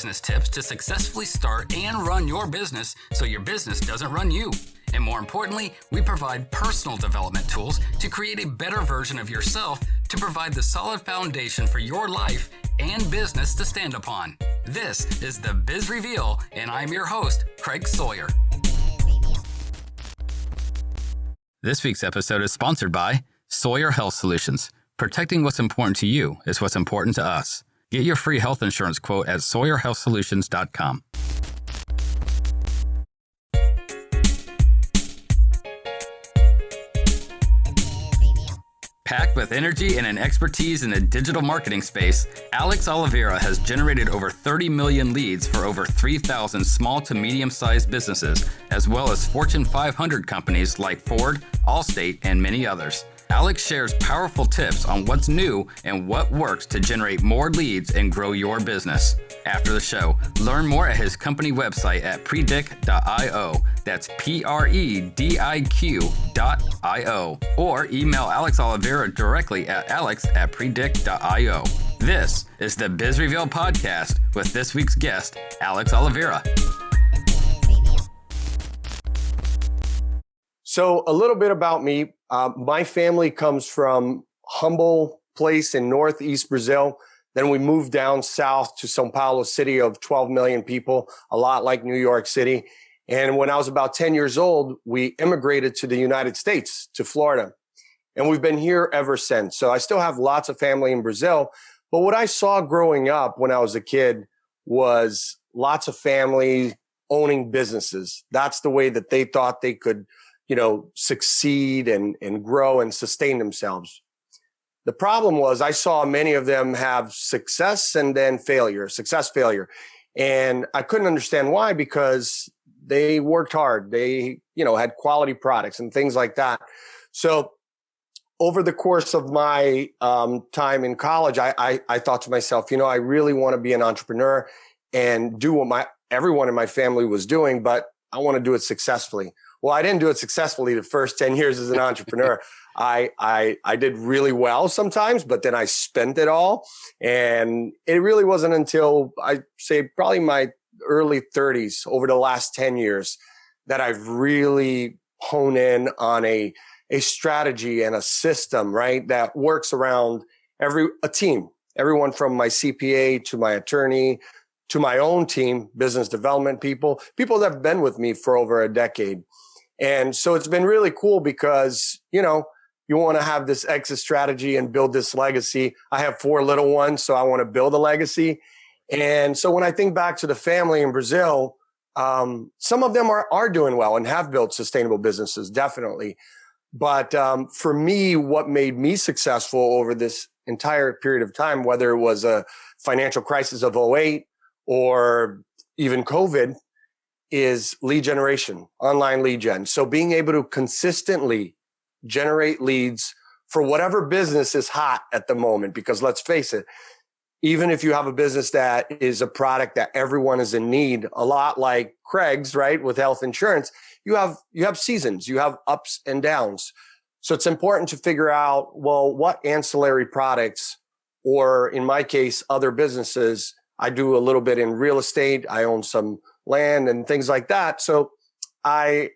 business tips to successfully start and run your business so your business doesn't run you. And more importantly, we provide personal development tools to create a better version of yourself to provide the solid foundation for your life and business to stand upon. This is the Biz Reveal, and I'm your host, Craig Sawyer. This week's episode is sponsored by Sawyer Health Solutions. Protecting what's important to you is what's important to us. Get your free health insurance quote at SawyerHealthSolutions.com. Packed with energy and an expertise in the digital marketing space, Alex Oliveira has generated over 30 million leads for over 3,000 small to medium-sized businesses, as well as Fortune 500 companies like Ford, Allstate, and many others. Alex shares powerful tips on what's new and what works to generate more leads and grow your business. After the show, learn more at his company website at prediq.io. That's PREDIQ.io. Or email Alex Oliveira directly at alex@prediq.io. This is the Biz Reveal podcast with this week's guest, Alex Oliveira. So a little bit about me. My family comes from humble place in northeast Brazil. Then we moved down south to São Paulo, city of 12 million people, a lot like New York City. And when I was about 10 years old, we immigrated to the United States, to Florida. And we've been here ever since. So I still have lots of family in Brazil. But what I saw growing up when I was a kid was lots of family owning businesses. That's the way that they thought they could succeed and grow and sustain themselves. The problem was I saw many of them have success and then failure, success, failure. And I couldn't understand why, because they worked hard. They, had quality products and things like that. So over the course of my time in college, I thought to myself, I really want to be an entrepreneur and do what everyone in my family was doing, but I want to do it successfully. Well, I didn't do it successfully the first 10 years as an entrepreneur. I did really well sometimes, but then I spent it all. And it really wasn't until I'd say probably my early 30s, over the last 10 years, that I've really honed in on a strategy and a system, right, that works around a team, everyone from my CPA to my attorney to my own team, business development people that have been with me for over a decade. And so it's been really cool because, you want to have this exit strategy and build this legacy. I have 4 little ones, so I want to build a legacy. And so when I think back to the family in Brazil, some of them are doing well and have built sustainable businesses, definitely. But for me, what made me successful over this entire period of time, whether it was a financial crisis of '08 or even COVID, is lead generation, online lead gen. So being able to consistently generate leads for whatever business is hot at the moment, because let's face it, even if you have a business that is a product that everyone is in need, a lot like Craig's, right, with health insurance, you have seasons, you have ups and downs. So it's important to figure out, well, what ancillary products, or in my case, other businesses. I do a little bit in real estate. I own some land and things like that. So I'm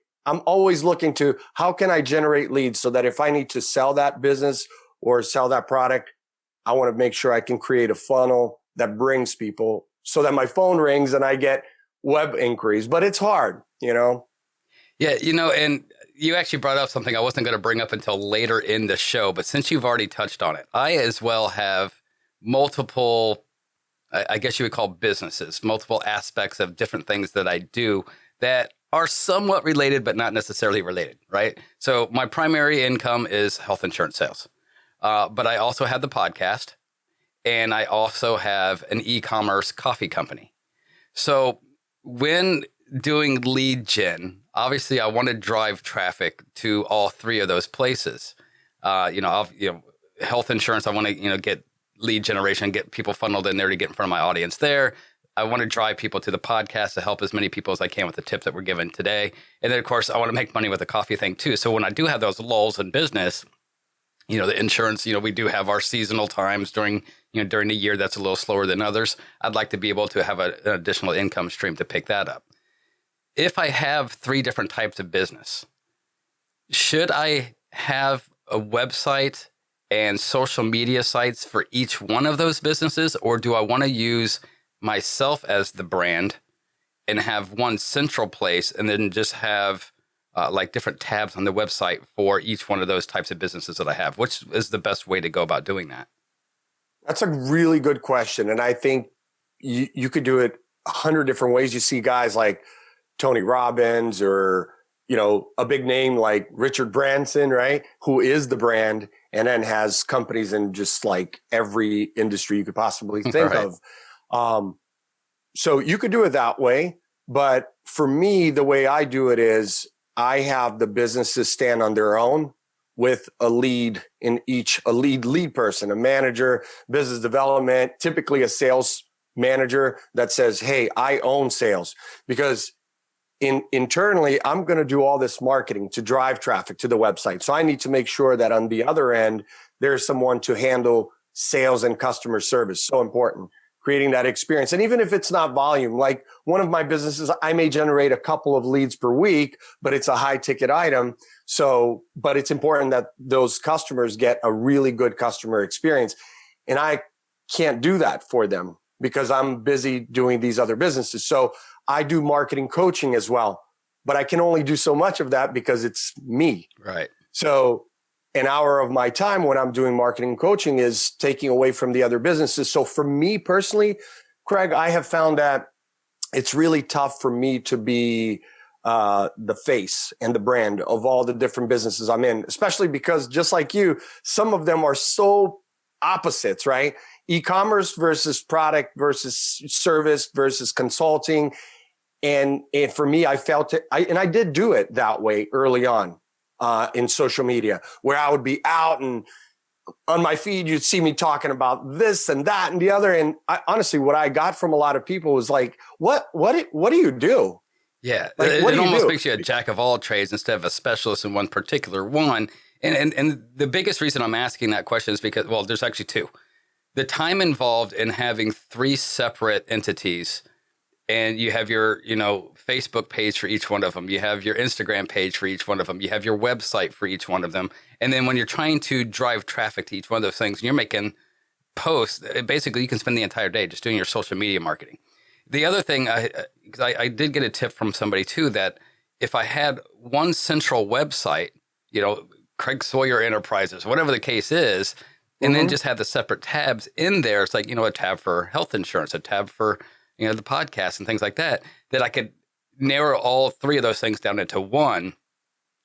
always looking to how can I generate leads so that if I need to sell that business or sell that product, I want to make sure I can create a funnel that brings people so that my phone rings and I get web inquiries. But it's hard, Yeah, and you actually brought up something I wasn't going to bring up until later in the show, but since you've already touched on it, I as well have multiple, I guess you would call businesses, multiple aspects of different things that I do that are somewhat related, but not necessarily related, right? So my primary income is health insurance sales, but I also have the podcast, and I also have an e-commerce coffee company. So when doing lead gen, obviously I want to drive traffic to all 3 of those places. Health insurance, I want to, get lead generation, get people funneled in there to get in front of my audience there. I want to drive people to the podcast to help as many people as I can with the tips that we're given today. And then, of course, I want to make money with the coffee thing too. So when I do have those lulls in business, The insurance, we do have our seasonal times during the year that's a little slower than others. I'd like to be able to have an additional income stream to pick that up. If I have 3 different types of business, should I have a website and social media sites for each one of those businesses, or do I want to use myself as the brand and have one central place and then just have like different tabs on the website for each one of those types of businesses that I have? Which is the best way to go about doing that? That's a really good question. And I think you could do it 100 different ways. You see guys like Tony Robbins or, a big name like Richard Branson, right? Who is the brand and then has companies in just like every industry you could possibly think Right. of. So you could do it that way. But for me, the way I do it is I have the businesses stand on their own with a lead in each, a lead person, a manager, business development, typically a sales manager that says, hey, I own sales. Because internally, I'm going to do all this marketing to drive traffic to the website. So I need to make sure that on the other end, there's someone to handle sales and customer service. So important, creating that experience. And even if it's not volume, like one of my businesses, I may generate a couple of leads per week, but it's a high ticket item. So, but it's important that those customers get a really good customer experience. And I can't do that for them because I'm busy doing these other businesses. So I do marketing coaching as well, but I can only do so much of that because it's me. Right. So an hour of my time when I'm doing marketing coaching is taking away from the other businesses. So for me personally, Craig, I have found that it's really tough for me to be the face and the brand of all the different businesses I'm in, especially because just like you, some of them are so opposites, right? E-commerce versus product versus service versus consulting. And for me, I felt it, and I did do it that way early on in social media, where I would be out and on my feed, you'd see me talking about this and that and the other. And honestly, what I got from a lot of people was like, what do you do? Yeah, Like, it, what it do you almost do? makes you a jack of all trades instead of a specialist in one particular one. And the biggest reason I'm asking that question is because, well, there's actually 2. The time involved in having 3 separate entities, and you have your, Facebook page for each one of them. You have your Instagram page for each one of them. You have your website for each one of them. And then when you're trying to drive traffic to each one of those things, and you're making posts, basically you can spend the entire day just doing your social media marketing. The other thing, I did get a tip from somebody too, that if I had one central website, Craig Sawyer Enterprises, whatever the case is, and then just have the separate tabs in there. It's like, a tab for health insurance, a tab for, the podcast and things like that, that I could narrow all 3 of those things down into one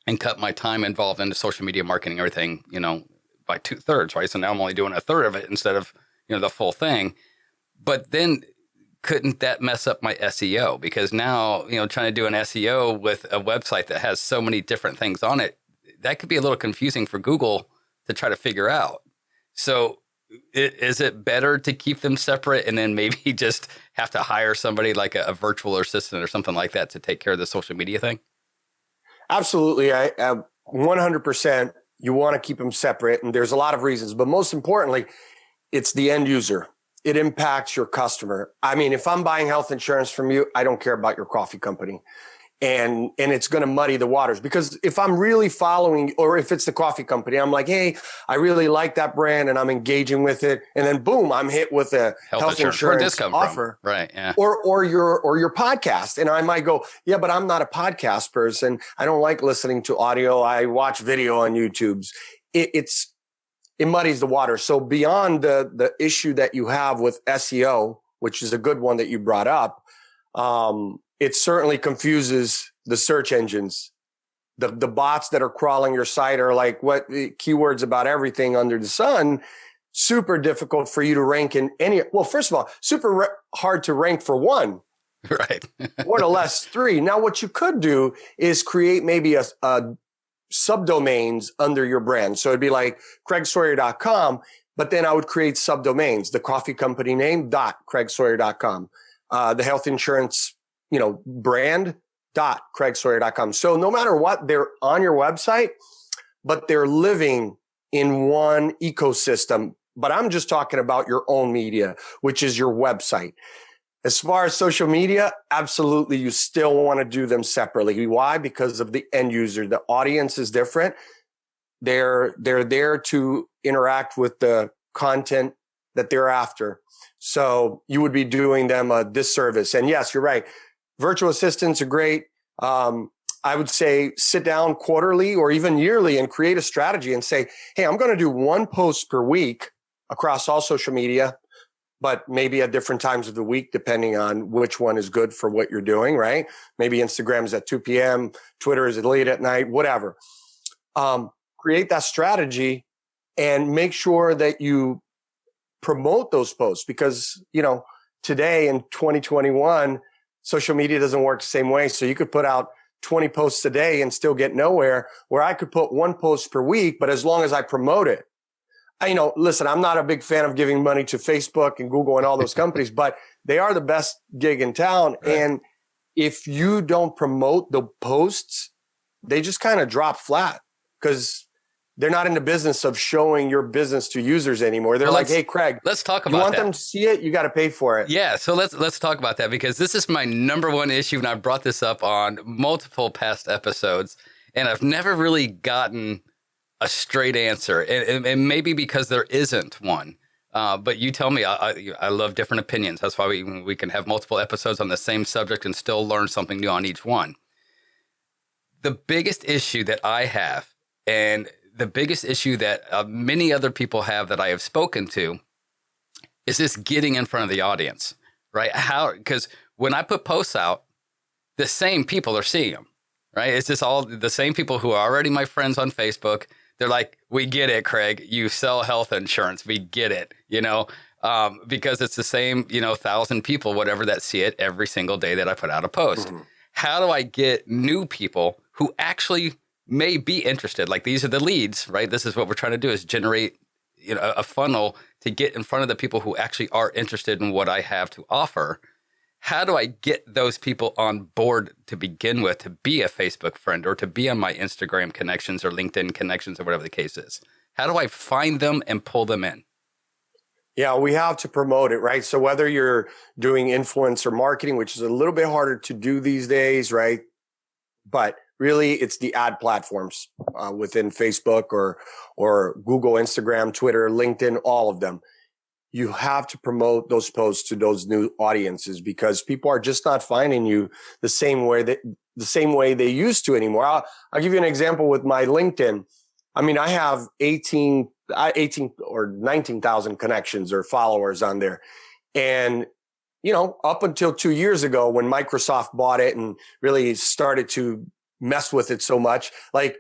and cut my time involved into social media marketing, everything, by 2/3, right? So now I'm only doing 1/3 of it instead of, the full thing. But then couldn't that mess up my SEO? Because now, trying to do an SEO with a website that has so many different things on it, that could be a little confusing for Google to try to figure out. So is it better to keep them separate and then maybe just have to hire somebody like a virtual assistant or something like that to take care of the social media thing? Absolutely. I 100%. You want to keep them separate. And there's a lot of reasons, but most importantly, it's the end user. It impacts your customer. I mean, if I'm buying health insurance from you, I don't care about your coffee company. And it's going to muddy the waters, because if I'm really following, or if it's the coffee company, I'm like, hey, I really like that brand and I'm engaging with it. And then boom, I'm hit with a health insurance Where'd this come offer. From? Right. Yeah. Or your podcast. And I might go, yeah, but I'm not a podcast person. I don't like listening to audio. I watch video on YouTube's. It muddies the water. So beyond the issue that you have with SEO, which is a good one that you brought up, it certainly confuses the search engines. The bots that are crawling your site are like, what keywords about everything under the sun. Super difficult for you to rank in any. Well, first of all, hard to rank for one. Right. Or to less 3. Now, what you could do is create maybe a subdomains under your brand. So it'd be like craigsawyer.com, but then I would create subdomains, the coffee company name .craigsawyer.com, the health insurance, brand .craigsawyer.com. So no matter what, they're on your website, but they're living in one ecosystem. But I'm just talking about your own media, which is your website. As far as social media, absolutely, you still want to do them separately. Why? Because of the end user. The audience is different. They're there to interact with the content that they're after. So you would be doing them a disservice. And yes, you're right. Virtual assistants are great. I would say sit down quarterly or even yearly and create a strategy and say, hey, I'm going to do one post per week across all social media, but maybe at different times of the week, depending on which one is good for what you're doing, right? Maybe Instagram is at 2 p.m., Twitter is late at night, whatever. Create that strategy and make sure that you promote those posts because, today in 2021, social media doesn't work the same way. So you could put out 20 posts a day and still get nowhere, where I could put one post per week, but as long as I promote it. Listen, I'm not a big fan of giving money to Facebook and Google and all those companies, but they are the best gig in town. Right. And if you don't promote the posts, they just kind of drop flat because they're not in the business of showing your business to users anymore. They're like, hey, Craig, let's talk about you want that. them to see it? You got to pay for it. Yeah. So let's talk about that because this is my number one issue. And I brought this up on multiple past episodes and I've never really gotten a straight answer, and maybe because there isn't one. But you tell me. I love different opinions. That's why we can have multiple episodes on the same subject and still learn something new on each one. The biggest issue that I have, and the biggest issue that many other people have that I have spoken to, is this getting in front of the audience, right? Because when I put posts out, the same people are seeing them, right? It's just all the same people who are already my friends on Facebook. They're like, we get it, Craig. You sell health insurance. We get it, because it's the same, 1,000 people, whatever, that see it every single day that I put out a post. Mm-hmm. How do I get new people who actually may be interested? Like, these are the leads, right? This is what we're trying to do, is generate, a funnel to get in front of the people who actually are interested in what I have to offer. How do I get those people on board to begin with, to be a Facebook friend or to be on my Instagram connections or LinkedIn connections or whatever the case is? How do I find them and pull them in? Yeah, we have to promote it, right? So whether you're doing influencer marketing, which is a little bit harder to do these days, right? But really, it's the ad platforms within Facebook or Google, Instagram, Twitter, LinkedIn, all of them. You have to promote those posts to those new audiences because people are just not finding you the same way they used to anymore. I'll give you an example with my LinkedIn. I mean, I have 18 or 19,000 connections or followers on there. And, up until 2 years ago when Microsoft bought it and really started to mess with it so much, like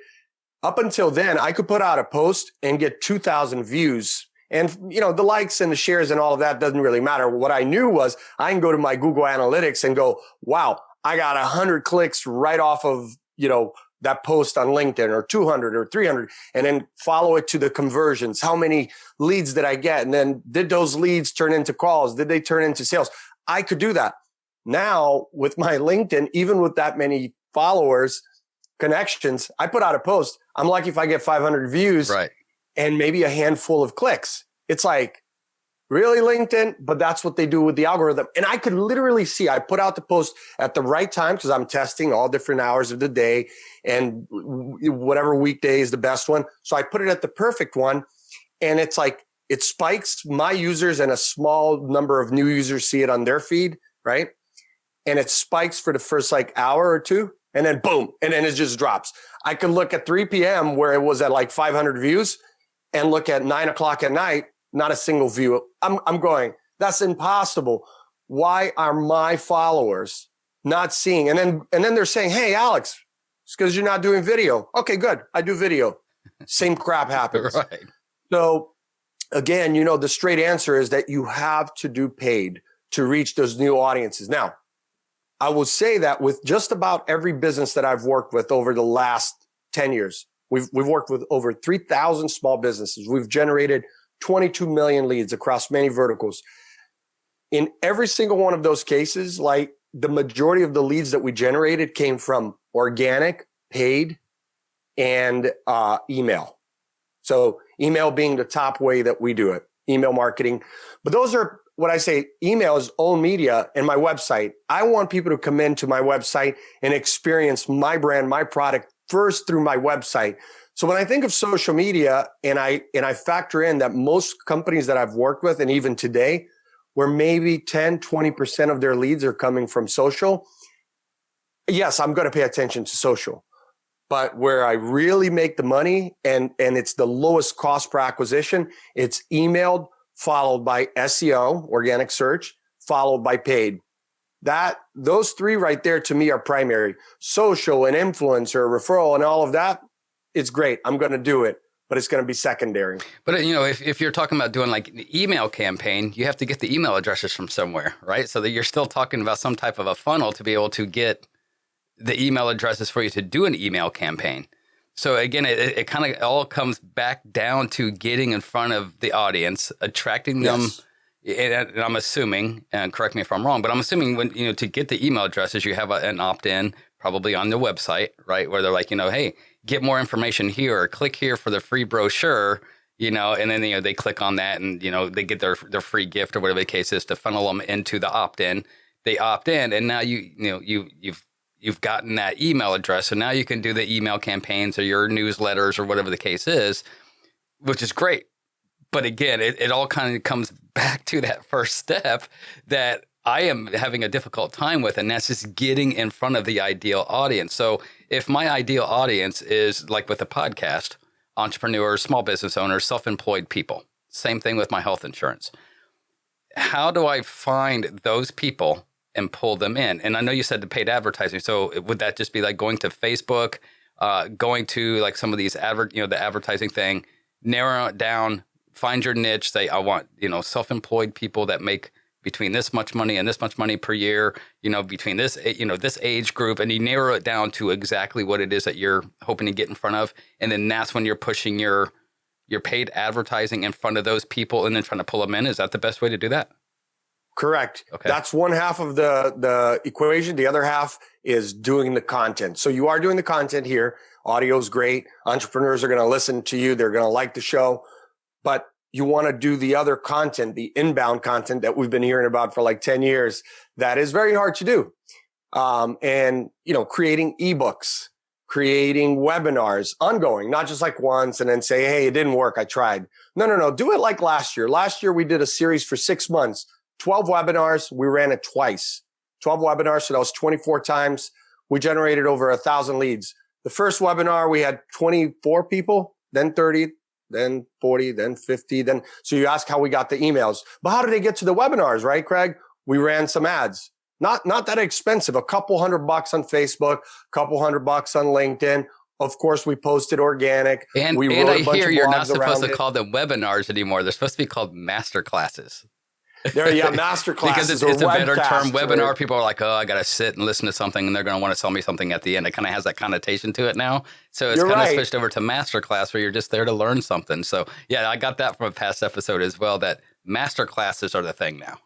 up until then, I could put out a post and get 2,000 views. And, the likes and the shares and all of that doesn't really matter. What I knew was I can go to my Google Analytics and go, wow, I got 100 clicks right off of, that post on LinkedIn, or 200 or 300, and then follow it to the conversions. How many leads did I get? And then did those leads turn into calls? Did they turn into sales? I could do that. Now with my LinkedIn, even with that many followers, connections, I put out a post. I'm lucky if I get 500 views. Right. And maybe a handful of clicks. It's like, really, LinkedIn? But that's what they do with the algorithm. And I could literally see, I put out the post at the right time because I'm testing all different hours of the day and whatever weekday is the best one. So I put it at the perfect one. And it's like, it spikes my users and a small number of new users see it on their feed, right? And it spikes for the first hour or two. And then boom, and then it just drops. I could look at 3 p.m. where it was at 500 views and look at 9 o'clock at night, not a single view. I'm going, that's impossible. Why are my followers not seeing? And then they're saying, hey, Alex, it's because you're not doing video. Okay, good. I do video. Same crap happens. Right. So again, the straight answer is that you have to do paid to reach those new audiences. Now, I will say that with just about every business that I've worked with over the last 10 years, we've worked with over 3,000 small businesses. We've generated 22 million leads across many verticals. In every single one of those cases, the majority of the leads that we generated came from organic, paid, and email. So email being the top way that we do it, email marketing. But those are what I say, email is own media and my website. I want people to come into my website and experience my brand, my product first through my website. So when I think of social media and I factor in that most companies that I've worked with, and even today, where maybe 10, 20% of their leads are coming from social, yes, I'm going to pay attention to social. But where I really make the money and it's the lowest cost per acquisition, it's emailed, followed by SEO, organic search, followed by paid. Those three right there to me are primary. Social and influencer, referral and all of that, it's great. I'm going to do it, but it's going to be secondary. But if you're talking about doing like an email campaign, you have to get the email addresses from somewhere, right? So that you're still talking about some type of a funnel to be able to get the email addresses for you to do an email campaign. So again, it kind of all comes back down to getting in front of the audience, attracting them. Yes. And I'm assuming, and correct me if I'm wrong, but I'm assuming when, to get the email addresses, you have an opt-in probably on the website, right? Where they're like, hey, get more information here or click here for the free brochure, and then, they click on that and, they get their free gift or whatever the case is to funnel them into the opt-in. They opt in and now you've gotten that email address. So now you can do the email campaigns or your newsletters or whatever the case is, which is great. But again, it all kind of comes back to that first step that I am having a difficult time with, and that's just getting in front of the ideal audience. So if my ideal audience is like with a podcast, entrepreneurs, small business owners, self-employed people, same thing with my health insurance. How do I find those people and pull them in? And I know you said the paid advertising. So would that just be like going to Facebook, going to like some of these the advertising thing, narrow it down, find your niche, say, I want, self-employed people that make between this much money and this much money per year, between this, this age group, and you narrow it down to exactly what it is that you're hoping to get in front of. And then that's when you're pushing your paid advertising in front of those people and then trying to pull them in. Is that the best way to do that? Correct. Okay. That's one half of the equation. The other half is doing the content. So you are doing the content here. Audio is great. Entrepreneurs are going to listen to you. They're going to like the show. But you want to do the other content, the inbound content that we've been hearing about for like 10 years. That is very hard to do. And, creating ebooks, creating webinars, ongoing, not just like once and then say, hey, it didn't work. I tried. No. Do it like last year. Last year, we did a series for 6 months. 12 webinars. We ran it twice. 12 webinars. So that was 24 times. We generated over 1,000 leads. The first webinar, we had 24 people, then 30, then 40, then 50. So you ask how we got the emails. But how did they get to the webinars, right, Craig? We ran some ads. Not that expensive. A couple $100 on Facebook, a couple $100 on LinkedIn. Of course, we posted organic. And I hear you're not supposed to call them webinars anymore. They're supposed to be called master classes. Master classes. Because it's a better term. Webinar, right? People are like, I got to sit and listen to something, and they're going to want to sell me something at the end. It kind of has that connotation to it now. So it's kind of switched over to master class, where you're just there to learn something. So yeah, I got that from a past episode as well, that master classes are the thing now.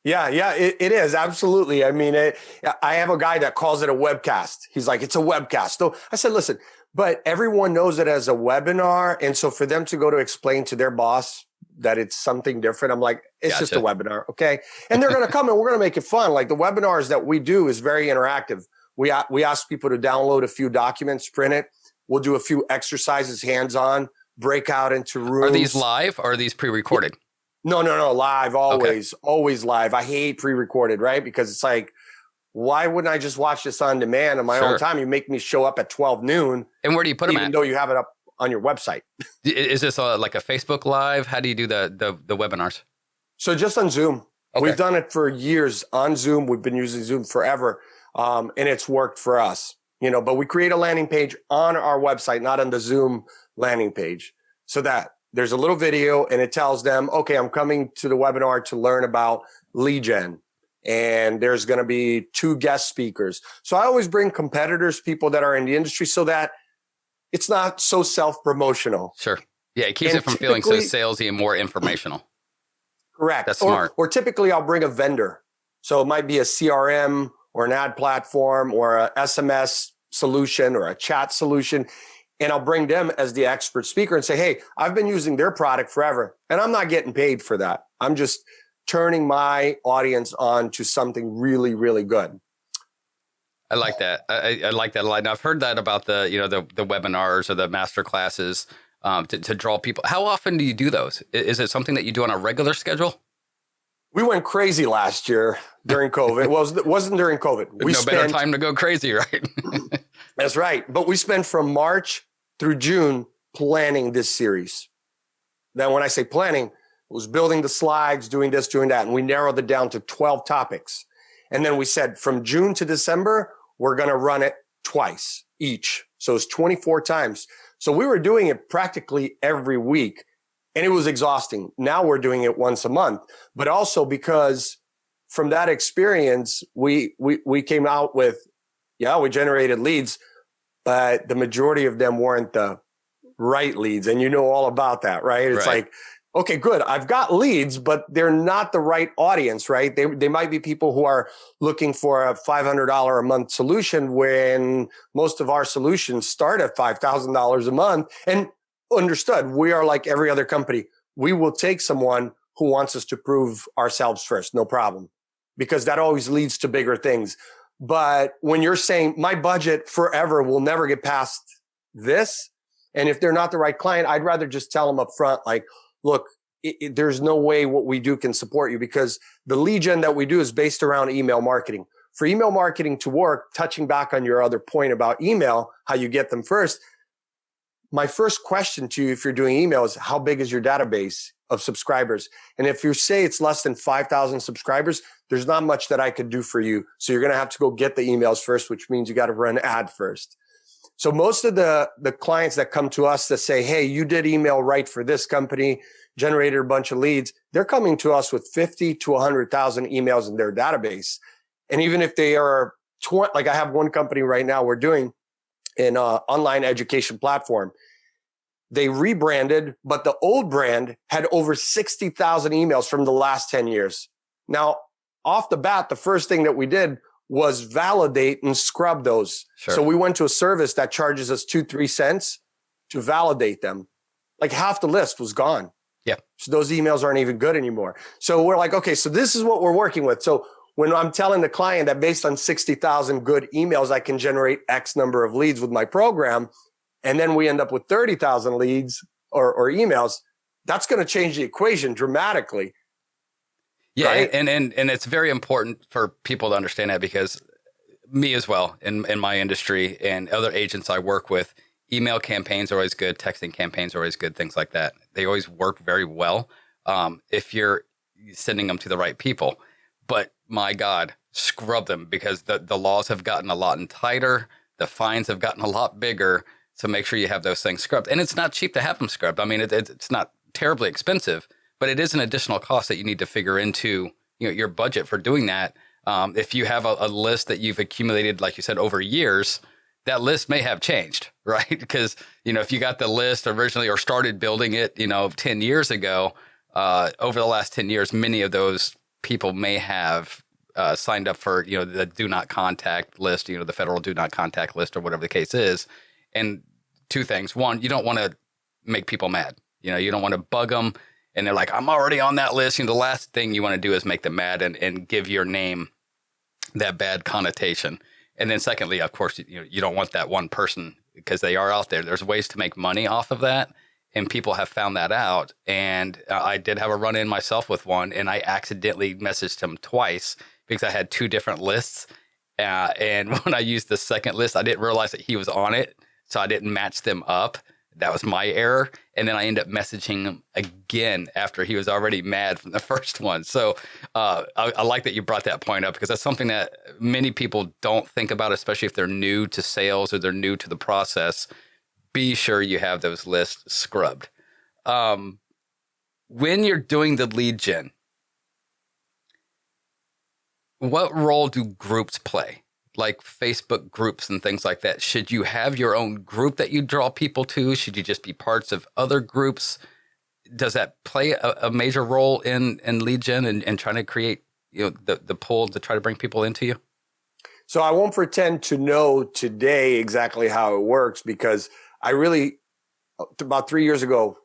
Yeah, it is. Absolutely. I mean, I have a guy that calls it a webcast. He's like, it's a webcast. So I said, listen, but everyone knows it as a webinar. And so for them to go to explain to their boss that it's something different, I'm like, it's just a webinar. Okay. And they're going to come and we're going to make it fun. Like the webinars that we do is very interactive. We ask people to download a few documents, print it. We'll do a few exercises, hands-on, break out into rooms. Are these live or are these pre-recorded? No. Live, always live. I hate pre-recorded, right? Because it's like, why wouldn't I just watch this on demand on my own time? You make me show up at 12 noon. And where do you put them at? Even though you have it up on your website. Is this like a Facebook Live? How do you do the webinars? So just on Zoom. Okay. We've done it for years on Zoom. We've been using Zoom forever. And it's worked for us, but we create a landing page on our website, not on the Zoom landing page, so that there's a little video and it tells them, okay, I'm coming to the webinar to learn about lead gen. And there's going to be 2 guest speakers. So I always bring competitors, people that are in the industry, so that it's not so self-promotional. Sure. Yeah, it keeps it from feeling so salesy and more informational. Correct. That's smart. Or typically I'll bring a vendor. So it might be a CRM or an ad platform or a SMS solution or a chat solution. and I'll bring them as the expert speaker and say, hey, I've been using their product forever and I'm not getting paid for that. I'm just turning my audience on to something really, really good. I like that. I like that a lot. Now, I've heard that about the webinars or the master classes to draw people. How often do you do those? Is it something that you do on a regular schedule? We went crazy last year during COVID. Well, it wasn't during COVID. Better time to go crazy, right? That's right. But we spent from March through June planning this series. Then when I say planning, it was building the slides, doing this, doing that. And we narrowed it down to 12 topics. And then we said from June to December, we're going to run it twice each. So it's 24 times. So we were doing it practically every week and it was exhausting. Now we're doing it once a month, but also because from that experience, we came out with, we generated leads, but the majority of them weren't the right leads. And you know all about that, right? It's like, okay, good. I've got leads, but they're not the right audience, right? They might be people who are looking for a $500 a month solution when most of our solutions start at $5,000 a month. And understood, we are like every other company. We will take someone who wants us to prove ourselves first, no problem, because that always leads to bigger things. But when you're saying my budget forever will never get past this, and if they're not the right client, I'd rather just tell them up front, like, look, there's no way what we do can support you because the lead gen that we do is based around email marketing. For email marketing to work, touching back on your other point about email, how you get them first, my first question to you, if you're doing email, is how big is your database of subscribers? And if you say it's less than 5,000 subscribers, there's not much that I could do for you. So you're going to have to go get the emails first, which means you got to run an ad first. So most of the clients that come to us that say, hey, you did email right for this company, generated a bunch of leads, they're coming to us with 50 to 100,000 emails in their database. And even if they are, like I have one company right now, we're doing an online education platform. They rebranded, but the old brand had over 60,000 emails from the last 10 years. Now, off the bat, the first thing that we did was validate and scrub those. Sure. So we went to a service that charges us 2-3 cents to validate them. Like half the list was gone. Yeah. So those emails aren't even good anymore. So we're like, okay, so this is what we're working with. So when I'm telling the client that based on 60,000 good emails, I can generate X number of leads with my program, and then we end up with 30,000 leads or emails, that's going to change the equation dramatically. Yeah, right? and it's very important for people to understand that because me as well in my industry and other agents I work with, email campaigns are always good, texting campaigns are always good, things like that. They always work very well if you're sending them to the right people. But my God, scrub them because the laws have gotten a lot tighter, the fines have gotten a lot bigger. So make sure you have those things scrubbed. And it's not cheap to have them scrubbed. I mean, it's not terribly expensive, but it is an additional cost that you need to figure into your budget for doing that. If you have a list that you've accumulated, like you said, over years, that list may have changed, right? Because, if you got the list originally or started building it, 10 years ago, over the last 10 years, many of those people may have signed up for, the do not contact list, the federal do not contact list or whatever the case is. And two things. One, you don't want to make people mad. You don't want to bug them. And they're like, I'm already on that list. The last thing you want to do is make them mad and give your name that bad connotation. And then secondly, of course, you don't want that one person because they are out there. There's ways to make money off of that. And people have found that out. And I did have a run-in myself with one. And I accidentally messaged him twice because I had two different lists. And when I used the second list, I didn't realize that he was on it. So I didn't match them up. That was my error. And then I ended up messaging him again after he was already mad from the first one. So I like that you brought that point up because that's something that many people don't think about, especially if they're new to sales or they're new to the process. Be sure you have those lists scrubbed. When you're doing the lead gen, what role do groups play? Like Facebook groups and things like that. Should you have your own group that you draw people to? Should you just be parts of other groups? Does that play a major role in lead gen and trying to create the pull to try to bring people into you? So I won't pretend to know today exactly how it works because I really, about 3 years ago,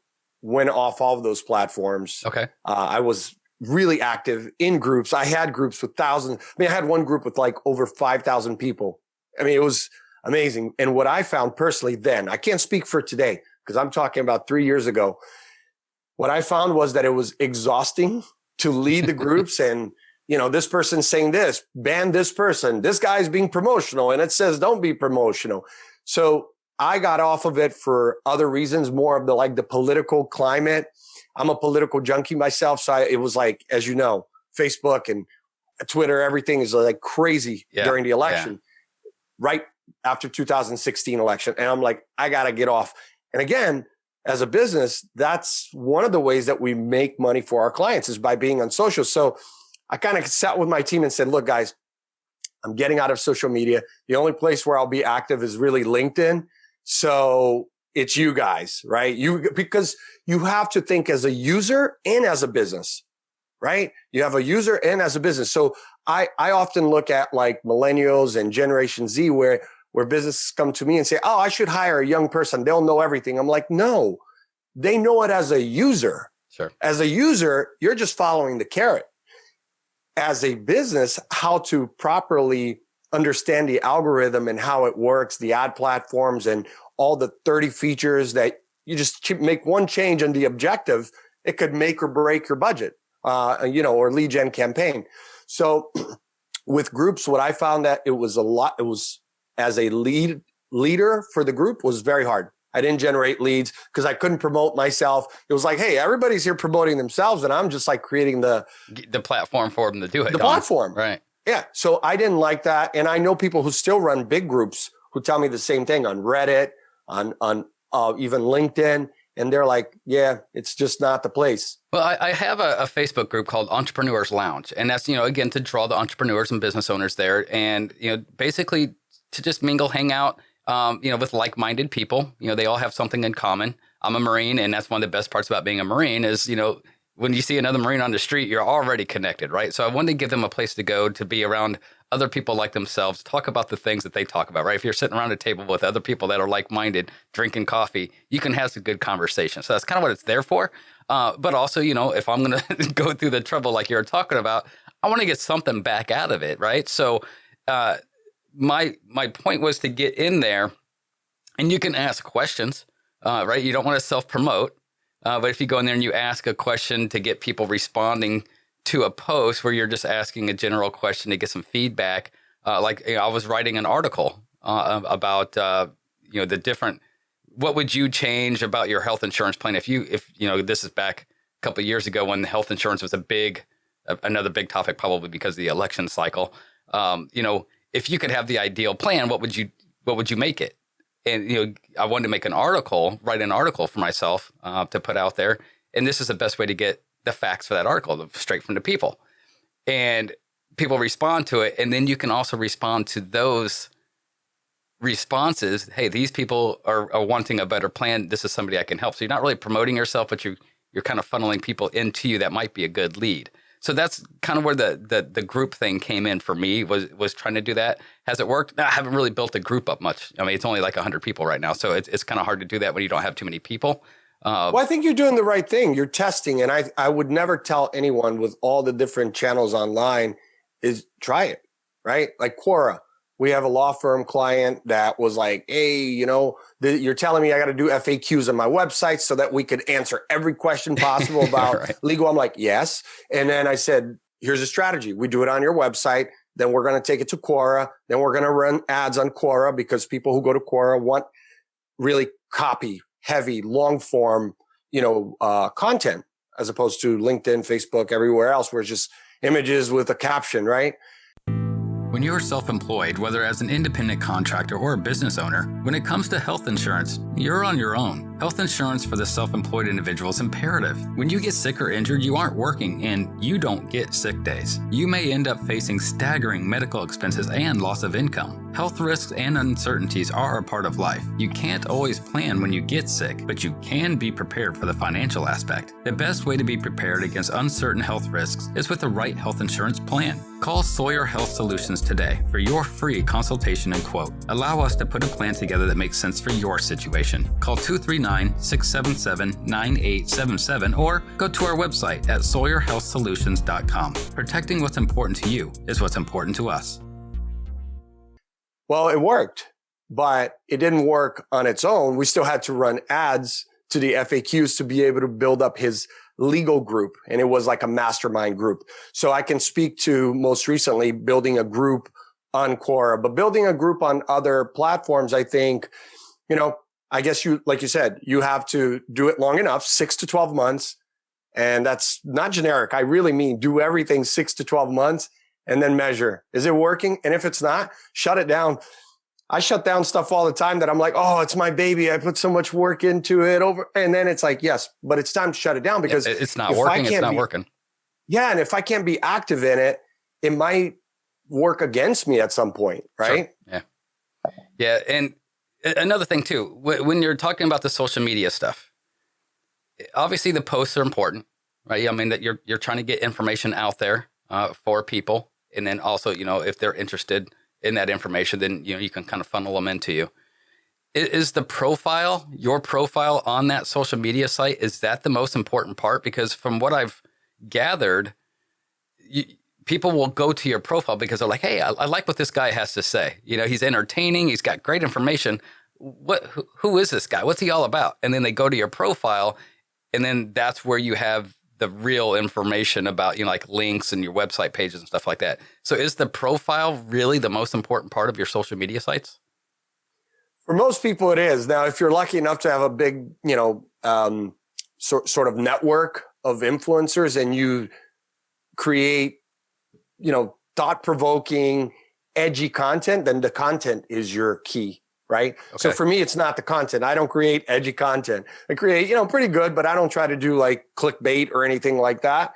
went off all of those platforms. Okay. I was really active in groups. I had groups with thousands. I mean, I had one group with like over 5,000 people. I mean, it was amazing. And what I found personally then, I can't speak for today because I'm talking about 3 years ago. What I found was that it was exhausting to lead the groups and, you know, this person's saying this, ban this person, this guy's being promotional and it says don't be promotional. So I got off of it for other reasons, more of the political climate. I'm a political junkie myself. So it was like, as you know, Facebook and Twitter, everything is like crazy during the election, right after 2016 election. And I'm like, I got to get off. And again, as a business, that's one of the ways that we make money for our clients is by being on social. So I kind of sat with my team and said, look, guys, I'm getting out of social media. The only place where I'll be active is really LinkedIn. So it's you guys, right? Because you have to think as a user and as a business, right? You have a user and as a business. So I often look at like millennials and Generation Z where businesses come to me and say, oh, I should hire a young person. They'll know everything. I'm like, no, they know it as a user. Sure. As a user, you're just following the carrot. As a business, how to properly understand the algorithm and how it works, the ad platforms and all the 30 features that you just make one change in the objective, it could make or break your budget, or lead gen campaign. So with groups, what I found that it was as a leader for the group was very hard. I didn't generate leads because I couldn't promote myself. It was like, hey, everybody's here promoting themselves and I'm just like creating the platform for them to do it. The platform. Right. Yeah. So I didn't like that. And I know people who still run big groups who tell me the same thing on Reddit, on even LinkedIn. And they're like, yeah, it's just not the place. Well, I have a Facebook group called Entrepreneurs Lounge. And that's, again, to draw the entrepreneurs and business owners there. And, basically to just mingle, hang out, with like-minded people. They all have something in common. I'm a Marine, and that's one of the best parts about being a Marine is, when you see another Marine on the street, you're already connected, right? So I wanted to give them a place to go to be around other people like themselves, talk about the things that they talk about, right? If you're sitting around a table with other people that are like-minded, drinking coffee, you can have some good conversation. So that's kind of what it's there for. But also, if I'm going to go through the trouble like you're talking about, I want to get something back out of it, right? So my point was to get in there, and you can ask questions, right? You don't want to self-promote. But if you go in there and you ask a question to get people responding to a post where you're just asking a general question to get some feedback, I was writing an article about the different, what would you change about your health insurance plan if this is back a couple of years ago when health insurance was another big topic, probably because of the election cycle. If you could have the ideal plan, what would you make it? And, I wanted to write an article for myself to put out there. And this is the best way to get the facts for that article, straight from the people. And people respond to it. And then you can also respond to those responses. Hey, these people are wanting a better plan. This is somebody I can help. So you're not really promoting yourself, but you're kind of funneling people into you that might be a good lead. So that's kind of where the group thing came in for me, was trying to do that. Has it worked? No, I haven't really built a group up much. I mean, it's only like 100 people right now. So it's kind of hard to do that when you don't have too many people. Well, I think you're doing the right thing. You're testing. And I would never tell anyone with all the different channels online is try it, right? Like Quora. We have a law firm client that was like, hey, you're telling me I got to do FAQs on my website so that we could answer every question possible about right. Legal. I'm like, yes. And then I said, here's a strategy. We do it on your website. Then we're going to take it to Quora. Then we're going to run ads on Quora because people who go to Quora want really copy heavy, long form, content as opposed to LinkedIn, Facebook, everywhere else where it's just images with a caption, right? When you're self-employed, whether as an independent contractor or a business owner, when it comes to health insurance, you're on your own. Health insurance for the self-employed individual is imperative. When you get sick or injured, you aren't working and you don't get sick days. You may end up facing staggering medical expenses and loss of income. Health risks and uncertainties are a part of life. You can't always plan when you get sick, but you can be prepared for the financial aspect. The best way to be prepared against uncertain health risks is with the right health insurance plan. Call Sawyer Health Solutions today for your free consultation and quote. Allow us to put a plan together that makes sense for your situation. Call 239-677-9877 or go to our website at sawyerhealthsolutions.com. Protecting what's important to you is what's important to us. Well, it worked, but it didn't work on its own. We still had to run ads to the FAQs to be able to build up his legal group. And it was like a mastermind group. So I can speak to most recently building a group on Quora, but building a group on other platforms, I think, I guess like you said, you have to do it long enough, 6 to 12 months. And that's not generic. I really mean do everything 6 to 12 months and then measure. Is it working? And if it's not, shut it down. I shut down stuff all the time that I'm like, oh, it's my baby. I put so much work into it and then it's like, yes, but it's time to shut it down because it's not working. It's not working. Yeah. And if I can't be active in it, it might work against me at some point. Right. Sure. Yeah. Yeah. And another thing too, when you're talking about the social media stuff, obviously the posts are important, right? I mean, that you're trying to get information out there for people. And then also, if they're interested in that information, then, you can kind of funnel them into you. Is the profile, your profile on that social media site, is that the most important part? Because from what I've gathered, people will go to your profile because they're like, hey, I like what this guy has to say. He's entertaining. He's got great information. Who is this guy? What's he all about? And then they go to your profile, and then that's where you have the real information about, like links and your website pages and stuff like that. So is the profile really the most important part of your social media sites? For most people, it is. Now, if you're lucky enough to have a big, sort of network of influencers and you create, thought-provoking, edgy content, then the content is your key. Right. Okay. So for me, it's not the content. I don't create edgy content. I create, pretty good, but I don't try to do like clickbait or anything like that.